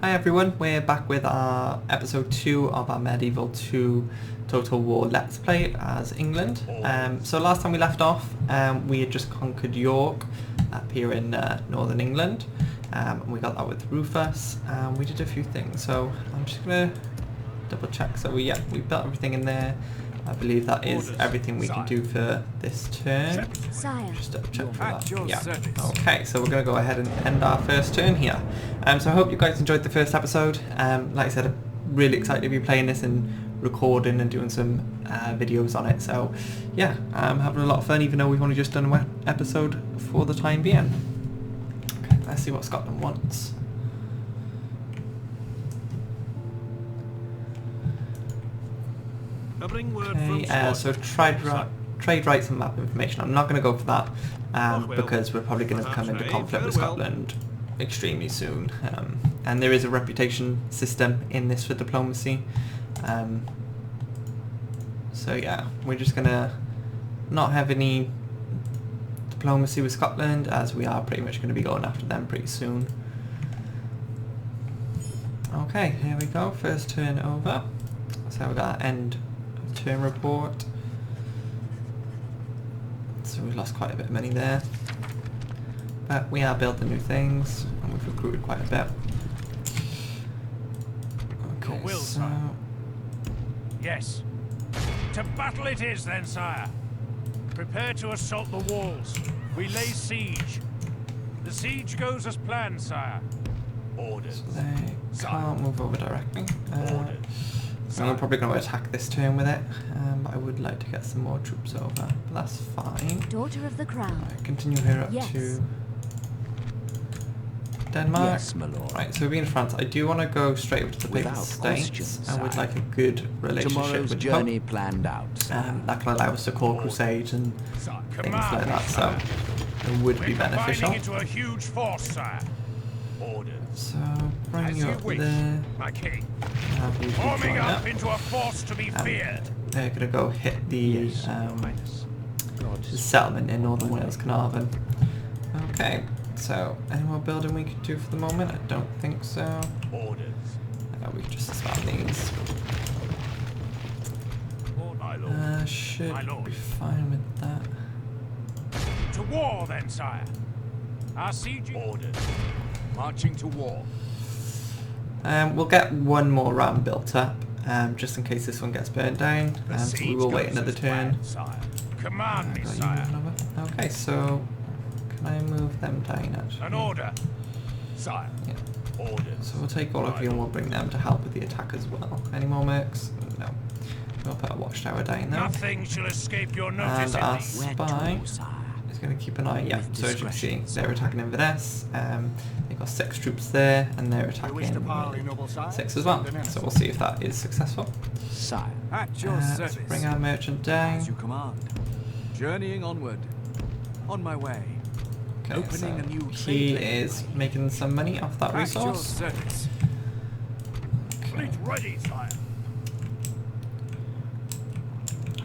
Hi everyone, we're back with our episode 2 of our Medieval 2 Total War Let's Play as England. So last time we left off, we had just conquered York up here in northern England. And we got that with Rufus, and we did a few things. So I'm just going to double check. So we built everything in there. I believe that is everything we can do for this turn. Just double check for that. Yeah. Okay, so we're going to go ahead and end our first turn here. So I hope you guys enjoyed the first episode. Like I said, I'm really excited to be playing this and recording and doing some videos on it. So yeah, I'm having a lot of fun, even though we've only just done one episode for the time being. Okay, let's see what Scotland wants. Okay, so trade rights and map information. I'm not going to go for that because we're probably going to come into conflict with Scotland extremely soon. And there is a reputation system in this for diplomacy. So yeah, we're just going to not have any diplomacy with Scotland, as we are pretty much going to be going after them pretty soon. Okay, here we go. First turn over. So we got end turn report. So we've lost quite a bit of money there, but we are building new things and we've recruited quite a bit. Okay, so yes, to battle it is then, sire. Prepare to assault the walls. We lay siege. The siege goes as planned, sire. Orders. So they can't move over directly. Orders. So I'm probably going to attack this turn with it, but I would like to get some more troops over. But that's fine. Daughter of the Crown. Right, continue here up to Denmark. Yes, my lord. Right, so we're in France. I do want to go straight up to the Papal States. I would like a good relationship Tomorrow's with journey Pope. planned out. That can allow us to call crusades and things like that. So it would be beneficial. Into a huge force, sire. Orders. So bring you up there. My king. Have you Forming join up into a force to be feared. They're going to go hit the settlement in Northern Wales, Carnarvon. Okay, so any more building we can do for the moment? I don't think so. Orders. We can just expand these. Should be fine with that. To war then, sire. Our siege orders. Marching to war. We'll get one more ram built up, just in case this one gets burnt down. So we will wait another turn. Command me, sire. Okay, so can I move them down actually? An order, sire. Yeah. Orders. So we'll take all of you and we'll bring them to help with the attack as well. Any more mercs? No. We'll put a watchtower down there. Nothing shall escape your notice. And our spy is going to keep an eye. Yeah, so as you can see, they're attacking Inverness. They've got 6 troops there, and they're attacking 6 as well. So we'll see if that is successful. Sire, at your Let's service. bring our merchant down. As you command. Journeying onward. On my way. Okay, Opening so a new he trade lane. is making some money off that At your resource. service. Fleet ready, sire.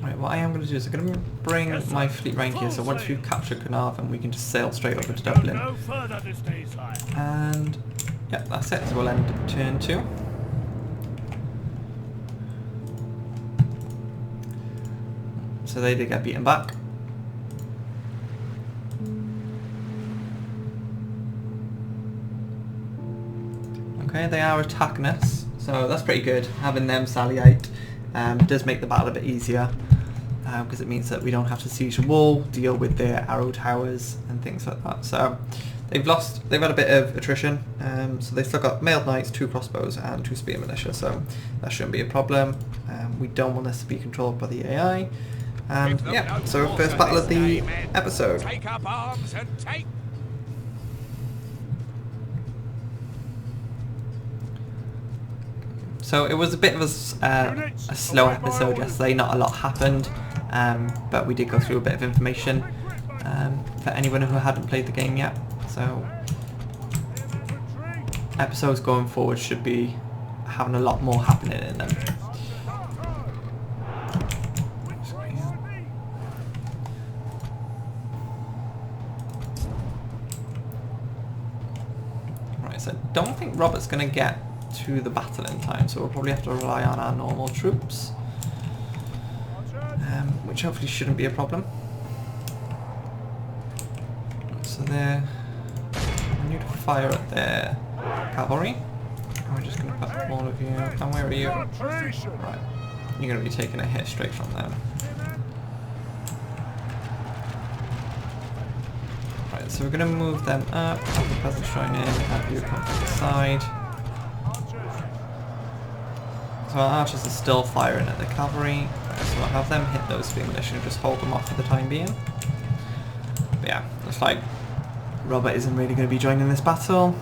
Right, what I am going to do is I'm going to bring my fleet rank here, so once we've captured Carnarvon, we can just sail straight over to Dublin. No further this day, sire. And yeah, that's it. So we'll end turn 2. So they did get beaten back. Okay, they are attacking us, so that's pretty good. Having them sally out does make the battle a bit easier, because it means that we don't have to siege the wall, deal with their arrow towers and things like that. So they've had a bit of attrition, so they've still got mailed knights, 2 crossbows and 2 spear militia, so that shouldn't be a problem. We don't want this to be controlled by the AI. And yeah, so first battle of the episode. Take up arms and take. So it was a bit of a slow episode yesterday, not a lot happened, but we did go through a bit of information for anyone who hadn't played the game yet. So episodes going forward should be having a lot more happening in them. Right, so don't think Robert's going to get to the battle in time, so we'll probably have to rely on our normal troops, which hopefully shouldn't be a problem. So they're new to fire at their cavalry. We're just going to put all of you. And where are you? Right, you're going to be taking a hit straight from them. Right, so we're going to move them up. Have the peasants join in. Have you come to the side. So our archers are still firing at the cavalry. Right, so we'll have them hit those spear militia and just hold them off for the time being. But yeah, looks like Robert isn't really going to be joining this battle.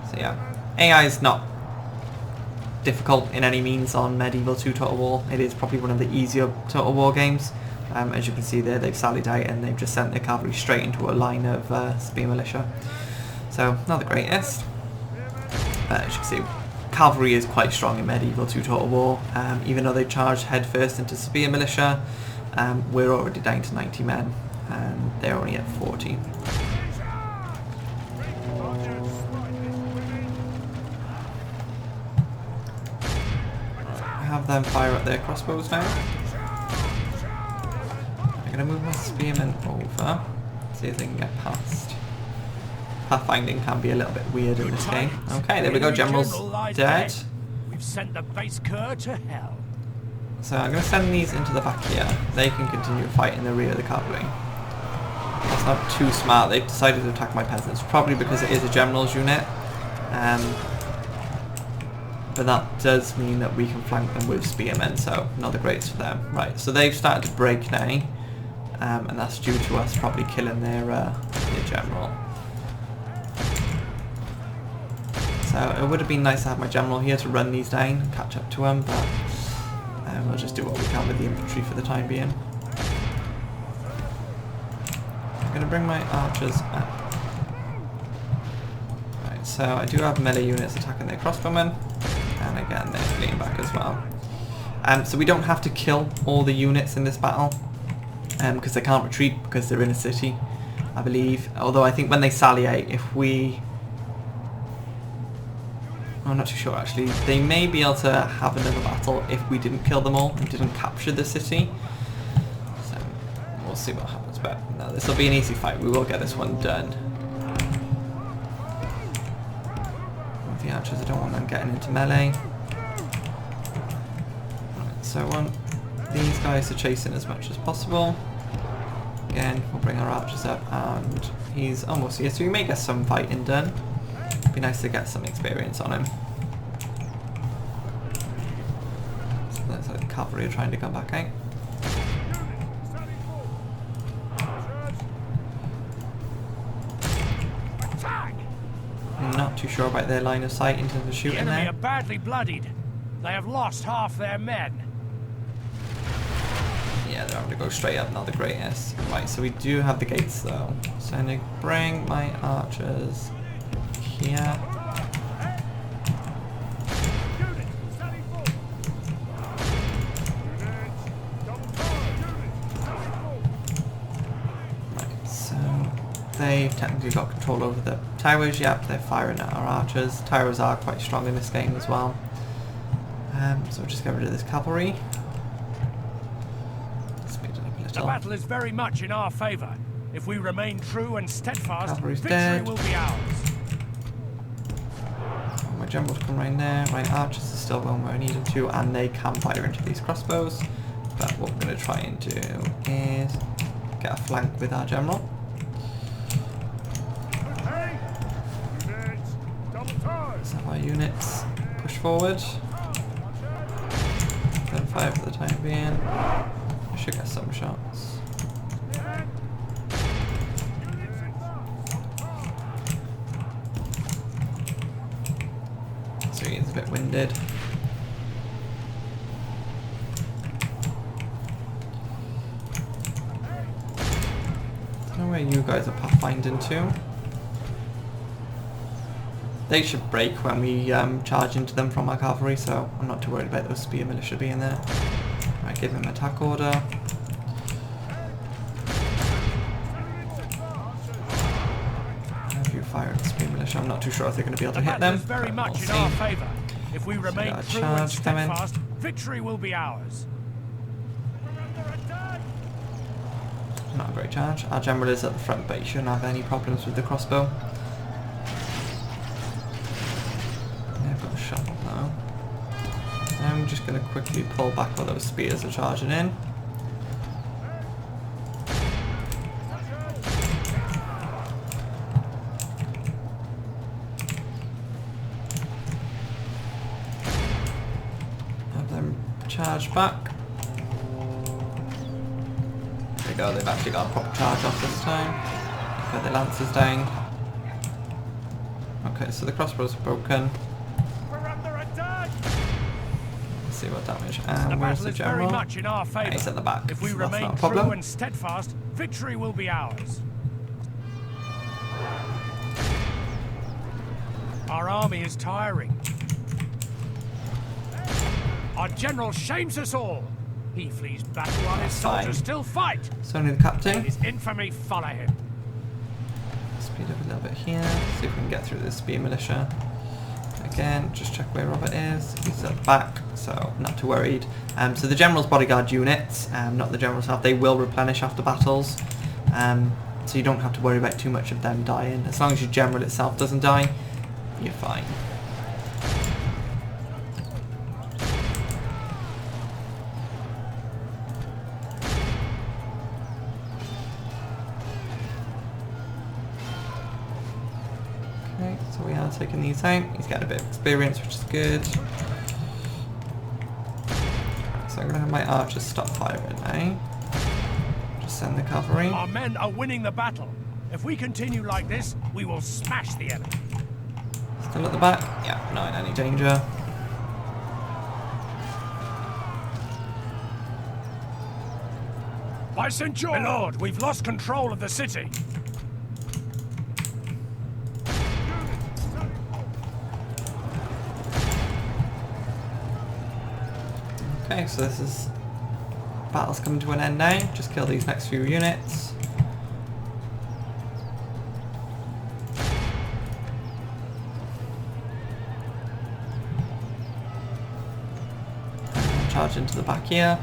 So yeah, AI is not difficult in any means on Medieval 2 Total War. It is probably one of the easier Total War games. As you can see there, they've sallied out and they've just sent their cavalry straight into a line of spear militia. So not the greatest. But as you can see, cavalry is quite strong in Medieval 2 Total War. Even though they charged headfirst into spear militia, we're already down to 90 men and they're only at 40. Have them fire at their crossbows now. I'm going to move my spearmen over, see if they can get past. Pathfinding can be a little bit weird in this game. Okay, there we go, General's dead. We've sent the base cur to hell. So I'm going to send these into the back here. They can continue to fight in the rear of the cavalry. That's not too smart. They've decided to attack my peasants, probably because it is a general's unit. But that does mean that we can flank them with spearmen, so not the greatest for them. Right, so they've started to break now, and that's due to us probably killing their general. So it would have been nice to have my general here to run these down and catch up to them, but we'll just do what we can with the infantry for the time being. I'm going to bring my archers up. Right, so I do have melee units attacking their crossbowmen. And again, they're fleeing back as well. So we don't have to kill all the units in this battle, because they can't retreat because they're in a city, I believe. Although I think when they sally out, if we... I'm not too sure actually. They may be able to have another battle if we didn't kill them all and didn't capture the city. So we'll see what happens. But no, this will be an easy fight. We will get this one done. The archers, I don't want them getting into melee. Right, so I want these guys to chase in as much as possible. Again, we'll bring our archers up and he's almost here, so we may get some fighting done. Be nice to get some experience on him. So looks like the cavalry are trying to come back out. Not too sure about their line of sight in terms of shooting the enemy there. are badly bloodied. They have lost half their men. Yeah, they're having to go straight up, not the greatest. Right, so we do have the gates though. So I'm going to bring my archers here. Right, so they've technically got control over the towers. Yep, they're firing at our archers. Towers are quite strong in this game as well. So we'll just get rid of this cavalry. Speed it up a little. The battle is very much in our favour. If we remain true and steadfast, Cavalry's victory dead. will be ours. Oh, my generals come right there. My archers are still going where I need them to, and they can fire into these crossbows. But what we're going to try and do is get a flank with our general. Let's have our units push forward. Then fire for the time being. I should get some shots. So he's a bit winded. I don't know where you guys are pathfinding to. They should break when we charge into them from our cavalry, so I'm not too worried about those spear militia being there. Right, give him an attack order. Have you fire at the spear militia? I'm not too too sure if they're going to be able The to hit battle them. is very but much we'll in see. our favour. If we remain got a true and charge coming. steadfast, victory will be ours. We're under attack. Not a great charge. Our general is at the front, but he shouldn't have any problems with the crossbow. Yeah, I've got a shot now. I'm just going to quickly pull back while those spears are charging in. Have them charge back. There we go, they've actually got a proper charge off this time. Got the lancers down. Okay, so the crossbows are broken. We're under attack. Let's see what damage. The And where's battle the is very general? much in our favour. He's at the back. If we so that's remain not a true problem. and steadfast, victory will be ours. Our army is tiring. Our general shames us all. He flees battle while his Fine. soldiers still fight. It's only the captain. His infamy follow him. Speed up a little bit here. See if we can get through this spear militia. Again, just check where Robert is. He's at the back, so not too worried. So the general's bodyguard units, not the general's half, they will replenish after battles. So you don't have to worry about too much of them dying. As long as your general itself doesn't die, you're fine. Okay, so we are taking these out. He's got a bit of experience, which is good. So I'm going to have my archers stop firing now. Just send the cavalry. Our men are winning the battle. If we continue like this, we will smash the enemy. Still at the back? Yeah, not in any danger. By St. George! My lord, we've lost control of the city. Okay, so this is... battle's coming to an end now. Just kill these next few units. And charge into the back here.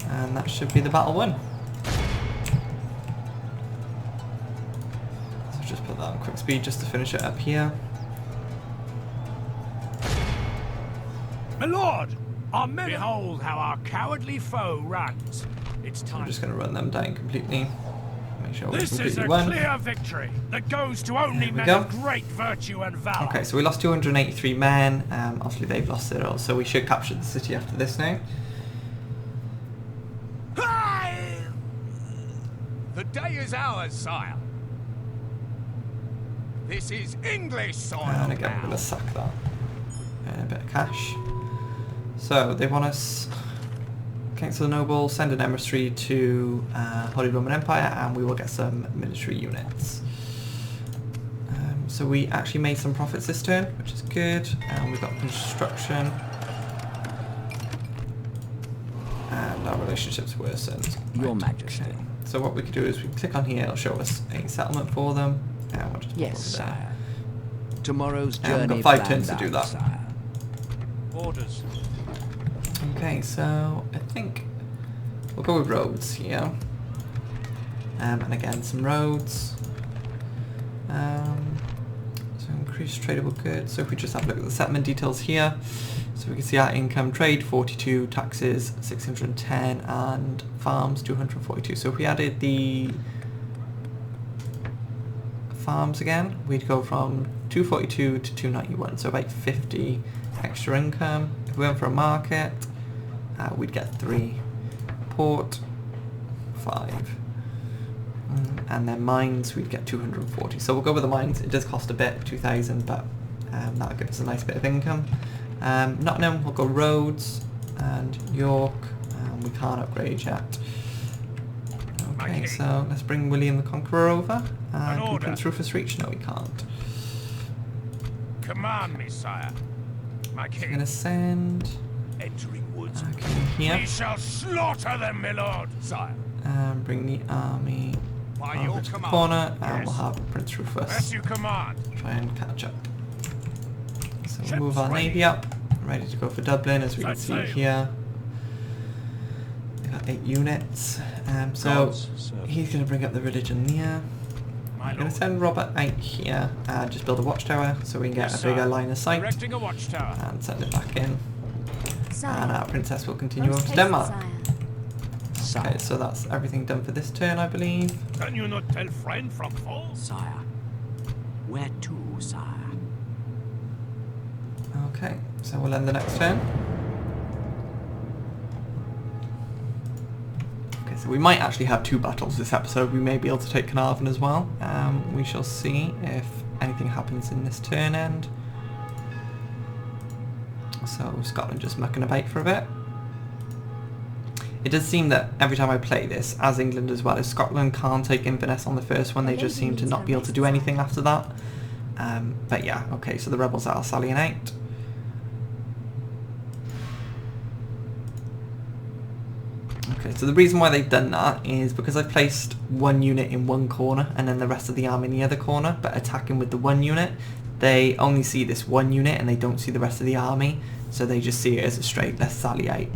And that should be the battle won. So just put that on quick speed just to finish it up here. My lord, our men... Behold how our cowardly foe runs. It's I'm time. just going to run them down completely. Make sure we This is completely a won. clear victory that goes to only we men go. of great virtue and valour. Okay, so we lost 283 men. Obviously they've lost it all, so we should capture the city after this now. The day is ours, sire. This is English soil And again, we're now. going to sack that. And a bit of cash. So they want us... Council of Noble, send an emissary to Holy Roman Empire, and we will get some military units. So we actually made some profits this turn, which is good. And we've got construction. And our relationships worsened. Your Majesty. Okay. So what we could do is we click on here, it'll show us a settlement for them. And we'll just Yes, put it over sire. Tomorrow's And we've journey got 5 planned turns to do out, that. sire. Orders. there. Okay, so I think we'll go with roads here. And again, some roads. So increase tradable goods. So if we just have a look at the settlement details here. So we can see our income, trade 42, taxes 610, and farms 242. So if we added the farms again, we'd go from 242 to 291, so about 50 extra income. If we went for a market, we'd get 3. Port, 5. And then mines, we'd get 240. So we'll go with the mines. It does cost a bit, 2,000, but that'll give us a nice bit of income. Nottingham, we'll go roads, and York, we can't upgrade yet. Okay, so let's bring William the Conqueror over. Can we order. Prince Rufus reach? No, we can't. Command me, sire. My I'm king. gonna send Entering woods. our king here. We shall slaughter them, my lord. Sire. Bring the army By over your to the command. corner, and Yes. we'll have Prince As Rufus you command. try and catch up. So we'll Ships move our ready. navy up, ready to go for Dublin, as we can Set see sail. here. We got 8 units. So God's servant. he's going to bring up the religion there. My I'm going lord. to send Robert out here and just build a watchtower so we can get Yes, a bigger sir. line of sight, Erecting a watchtower. and send it back in. Sire, And our princess will continue post over to haste, Denmark. sire. Sire. Okay, so that's everything done for this turn, I believe. Can you not tell friend from foe? Sire. Where to, sire? Okay, so we'll end the next turn. Okay, so we might actually have 2 battles this episode. We may be able to take Carnarvon as well. We shall see if anything happens in this turn end. So Scotland just mucking about for a bit. It does seem that every time I play this, as England as well as Scotland can't take Inverness on the first one. They just seem to not be able to do anything after that. But yeah, okay, so the rebels are sallying out. Okay, so the reason why they've done that is because I've placed 1 unit in one corner and then the rest of the army in the other corner, but attacking with the 1 unit, they only see this 1 unit and they don't see the rest of the army, so they just see it as a straight, let's sally out.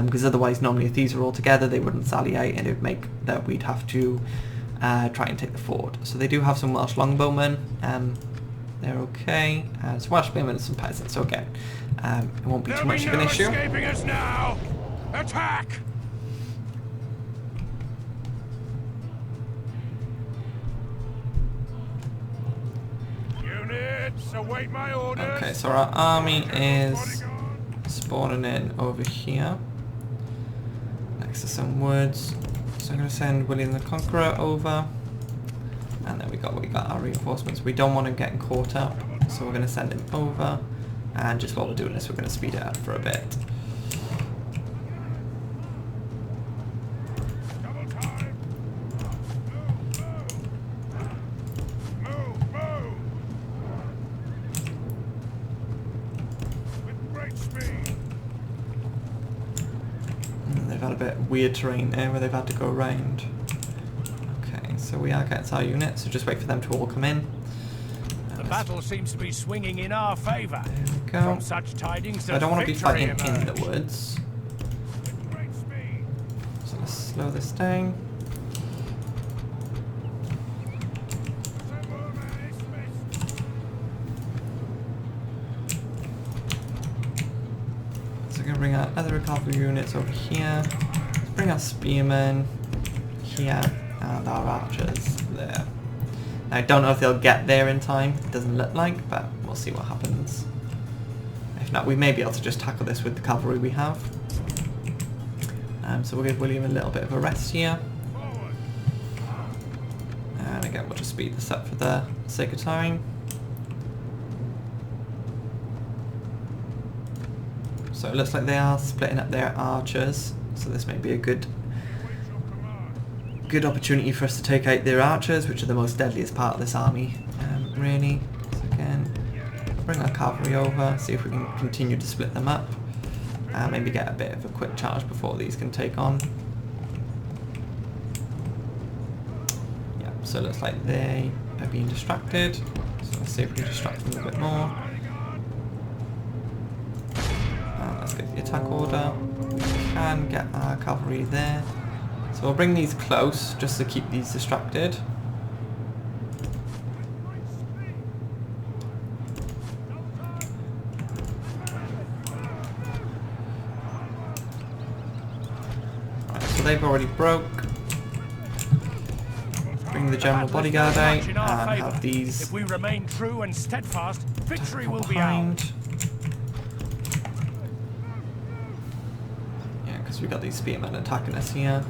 Because otherwise, normally if these were all together, they wouldn't sally out and it would make that we'd have to try and take the fort. So they do have some Welsh longbowmen, they're okay, some Welsh spearmen and some peasants, so again, it won't be too much of an issue. Escaping us now. Attack! Units, await my orders. Okay, so our army is spawning in over here, next to some woods. So I'm going to send William the Conqueror over, and then we got our reinforcements. We don't want him getting caught up, so we're going to send him over, and just while we're doing this, we're going to speed it up for a bit. Double time. Move, move. With great speed. They've had a bit of weird terrain there where they've had to go around. Okay, so we are getting to our units, so just wait for them to all come in. The battle seems to be swinging in our favour. There we go. From such tidings, So I don't want to be victory fighting in the emerge. woods. With great speed. So let's slow this down. So we're going to bring our other cavalry units over here. Let's bring our spearmen here and our archers there. Now, I don't know if they'll get there in time. It doesn't look like, but we'll see what happens. If not, we may be able to just tackle this with the cavalry we have. So we'll give William a little bit of a rest here. Forward. And again, we'll just speed this up for the sake of time. So it looks like they are splitting up their archers. So this may be a good opportunity for us to take out their archers, which are the most deadliest part of this army, really. So again, bring our cavalry over, see if we can continue to split them up. Maybe get a bit of a quick charge before these can take on. Yeah, so it looks like they are being distracted. So let's see if we can distract them a bit more. Let's get the attack order. We can get our cavalry there. So we'll bring these close just to keep these distracted. Right, so they've already broke. Bring the general bodyguard out Much in our and favour. have these If we remain true and steadfast, victory from will be ours. behind. Yeah, because we've got these spearmen attacking us here.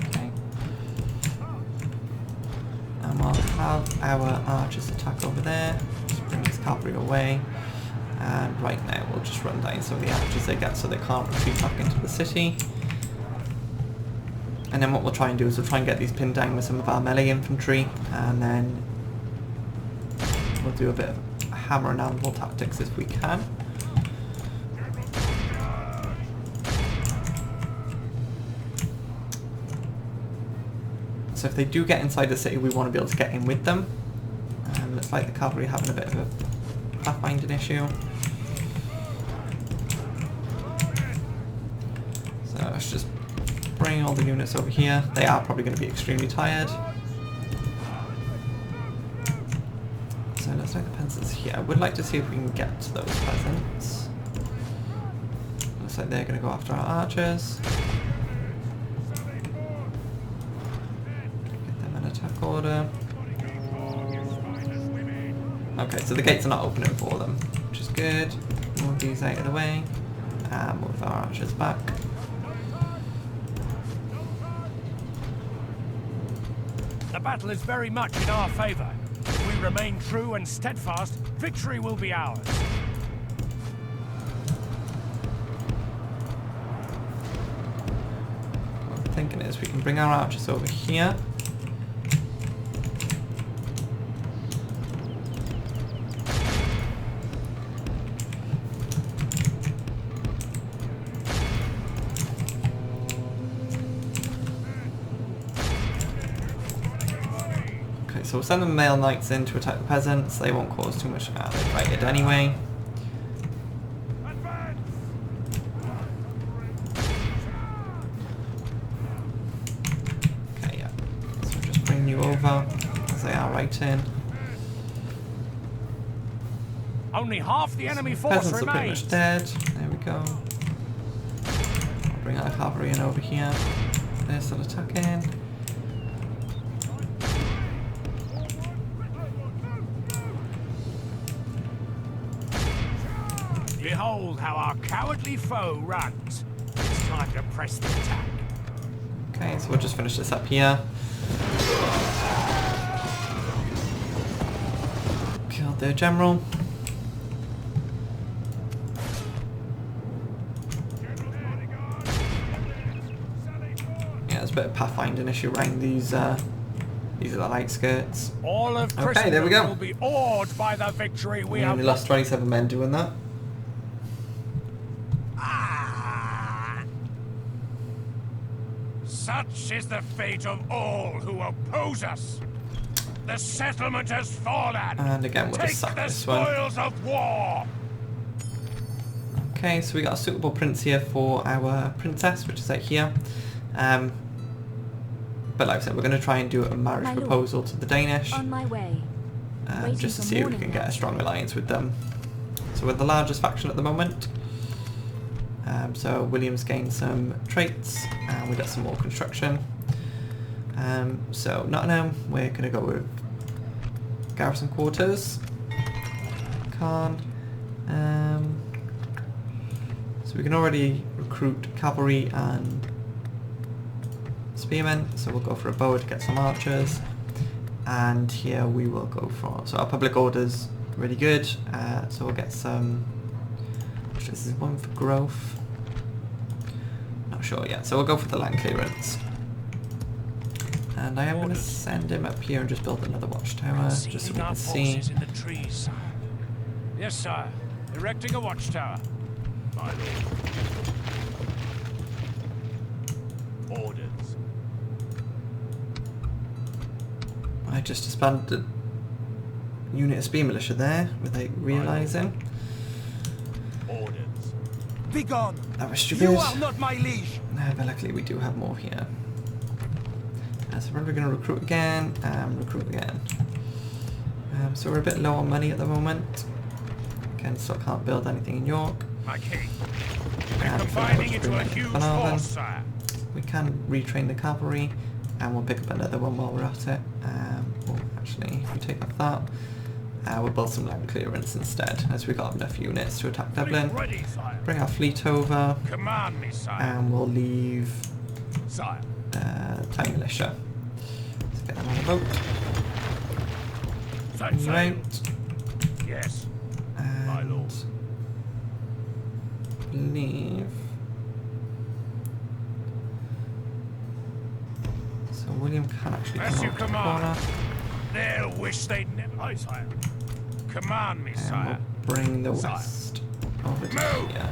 Okay. And we'll have our archers attack over there. Just bring this cavalry away. And right now we'll just run down some of the archers they get so they can't retreat back into the city. And then what we'll try and do is we'll try and get these pinned down with some of our melee infantry, and then we'll do a bit of hammer and anvil tactics if we can. So if they do get inside the city, we want to be able to get in with them. Looks like the cavalry having a bit of a pathfinding issue. So let's just bring all the units over here. They are probably going to be extremely tired. So it looks like the peasants here. I would like to see if we can get to those peasants. Looks like they're going to go after our archers. Get them in attack order. Okay, so the gates are not opening for them, which is good. Move these out of the way. And move our archers back. The battle is very much in our favour. If we remain true and steadfast, victory will be ours. What I'm thinking is we can bring our archers over here. So we'll send the male knights in to attack the peasants. They won't cause too much damage. They fight it anyway. Okay, yeah. So just bring you over as they are right in. Only half the enemy force Peasants are pretty remains. much dead. There we go. I'll bring our cavalry in over here. They're still attacking. Behold how our cowardly foe runs. It's time to press the attack. Okay, so we'll just finish this up here. Killed their general. Yeah, there's a bit of pathfinding issue around these are the light skirts. All of Okay, there we go. will be awed by the victory we We have only lost 27 men doing that. Such is the fate of all who oppose us. The settlement has fallen. And again, we'll Take just sack the this one. spoils of war. Okay, so we got a suitable prince here for our princess, which is out here. But like I said, we're going to try and do a marriage My lord. proposal to the Danish. On my way. Waiting Just to for see if we morning can get a now. strong alliance with them. So we're the largest faction at the moment. So William's gained some traits, and we got some more construction. So Nottingham, we're going to go with garrison quarters. Khan. So we can already recruit cavalry and spearmen, so we'll go for a bow to get some archers. And here we will go for, so our public order's really good, so we'll get some, this is one for growth, not sure yet, so we'll go for the land clearance. And I am going to send him up here and just build another watchtower, just so we can see. In the trees, sire. Yes, sire. Erecting a watchtower. My lord. Orders. I just disbanded a unit of spear militia there without realising. Orders. Begone! That was stupid. You are not my liege! But luckily we do have more here. So we're going to recruit again, and recruit again. So we're a bit low on money at the moment. Again, still can't build anything in York. My king. And Combining we'll just into bring a that to huge Carnarvon. force, sire. We can retrain the cavalry, and we'll pick up another one while we're at it. Well, actually, if we take off that, we'll build some land clearance instead, as we've got enough units to attack Dublin. Ready, sire. Bring our fleet over, Command me, sire. and we'll leave Sire. Thai militia. Let's get them on a boat. Set Bring you sail. out. Yes. And My lord. believe. So William can actually As come you up to the command. corner. They'll wish they'd never. Aye, sire. Command me, And sire. we'll bring the Sire. west over to Move! here.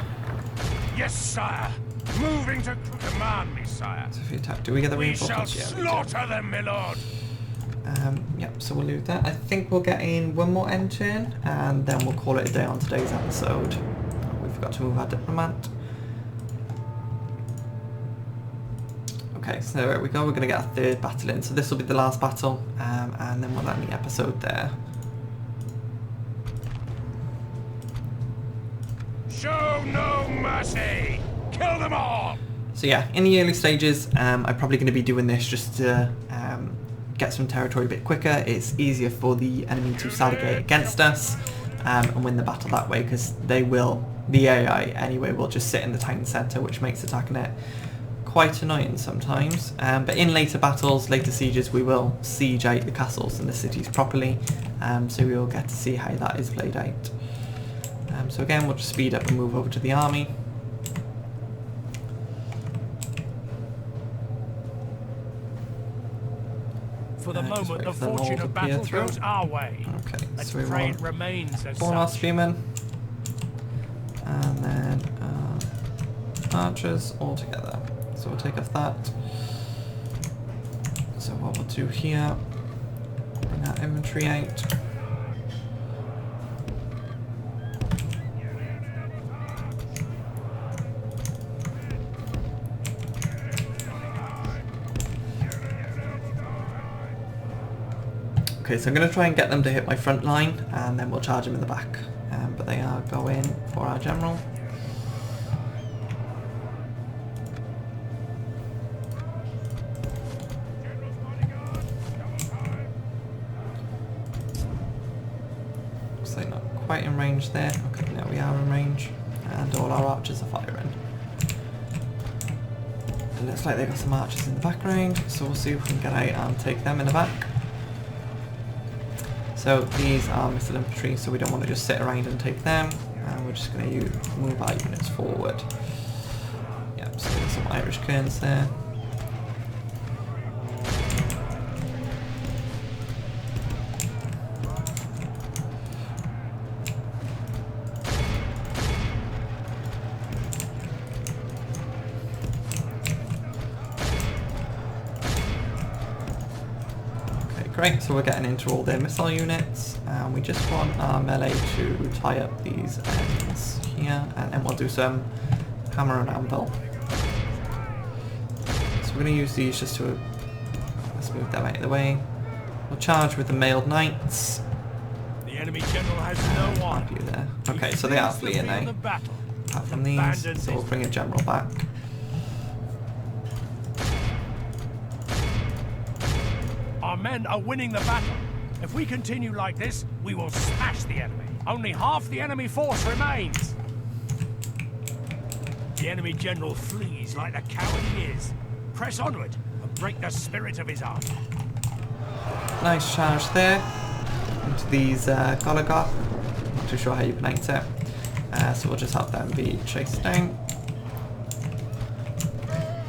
Yes, sire. Moving to command me, sire. So if you attack, do we get the We shall reinforcements? Yeah, we do. slaughter them, my lord. Yep, so we'll leave that. I think we'll get in one more end turn, and then we'll call it a day on today's episode. We forgot to move our diplomat. Okay, so there we go. We're going to get a third battle in. So this will be the last battle, and then we'll end the episode there. Show no mercy. Kill them all. So yeah, in the early stages, I'm probably going to be doing this just to get some territory a bit quicker. It's easier for the enemy to salivate against us and win the battle that way, because they will, the AI anyway, will just sit in the town centre, which makes attacking it quite annoying sometimes. But in later battles, later sieges, we will siege out the castles and the cities properly, so we will get to see how that is played out. So again, we'll just speed up and move over to the army. For the Just moment, wait the for the fortune Lord of to peer battle through. goes our way. Okay, Let's so we pray want it remains as all our such. spearmen, and then archers all together. So we'll take off that. So what we'll do here, bring our infantry out. Okay, so I'm going to try and get them to hit my front line, and then we'll charge them in the back. But they are going for our general. Looks like not quite in range there. Okay, now we are in range, and all our archers are firing. It looks like they've got some archers in the background, so we'll see if we can get out and take them in the back. So these are missile infantry, so we don't want to just sit around and take them. And we're just going to move our units forward. Yep, so there's some Irish kerns there. Great, so we're getting into all their missile units, and we just want our melee to tie up these ends here, and then we'll do some hammer and anvil. So we're going to use these just to, let's move them out of the way. We'll charge with the mailed knights. The enemy general has no one. You there. Okay, so they are fleeing now, apart from these, so we'll bring a general back. Our men are winning the battle. If we continue like this, we will smash the enemy. Only half the enemy force remains. The enemy general flees like the coward he is. Press onward and break the spirit of his army. Nice charge there into these Goligoth. Not too sure how you pronounce it. So we'll just have them be chased down.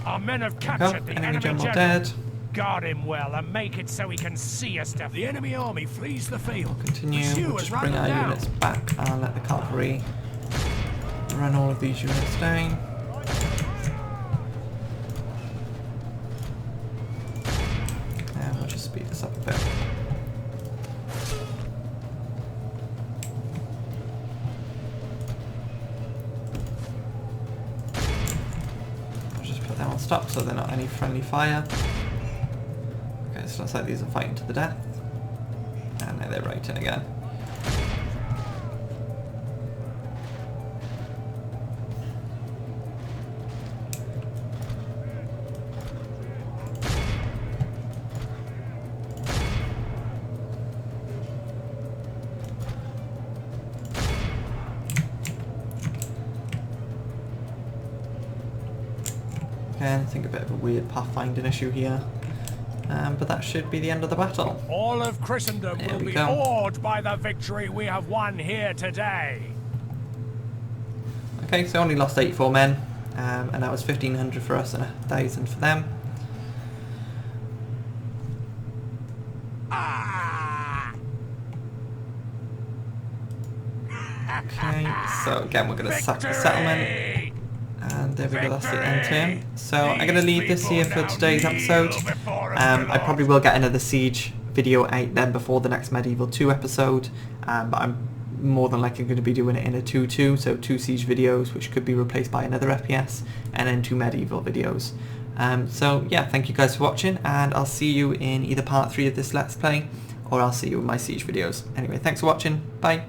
Our men have captured the enemy general. Dead. Guard him well and make it so he can see us. The enemy army flees the field. Continue. We'll just bring our units back and let the cavalry run all of these units down. And we'll just speed this up a bit. I'll just put them on stop so they're not any friendly fire. Okay, so looks like these are fighting to the death. And now they're right in again. Again, I think a bit of a weird pathfinding issue here. But that should be the end of the battle. All of Christendom There will we be go. awed by the victory we have won here today. Okay, so only lost 84 men, and that was 1,500 for us and 1,000 for them. So again, we're going to sack the settlement. And there we go, that's the end turn. So I'm going to leave this here for today's episode. I probably will get another Siege video out then before the next Medieval 2 episode. But I'm more than likely going to be doing it in a 2-2, so 2 Siege videos, which could be replaced by another FPS, and then 2 Medieval videos. So yeah, thank you guys for watching, and I'll see you in either part 3 of this Let's Play, or I'll see you in my Siege videos. Anyway, thanks for watching, bye!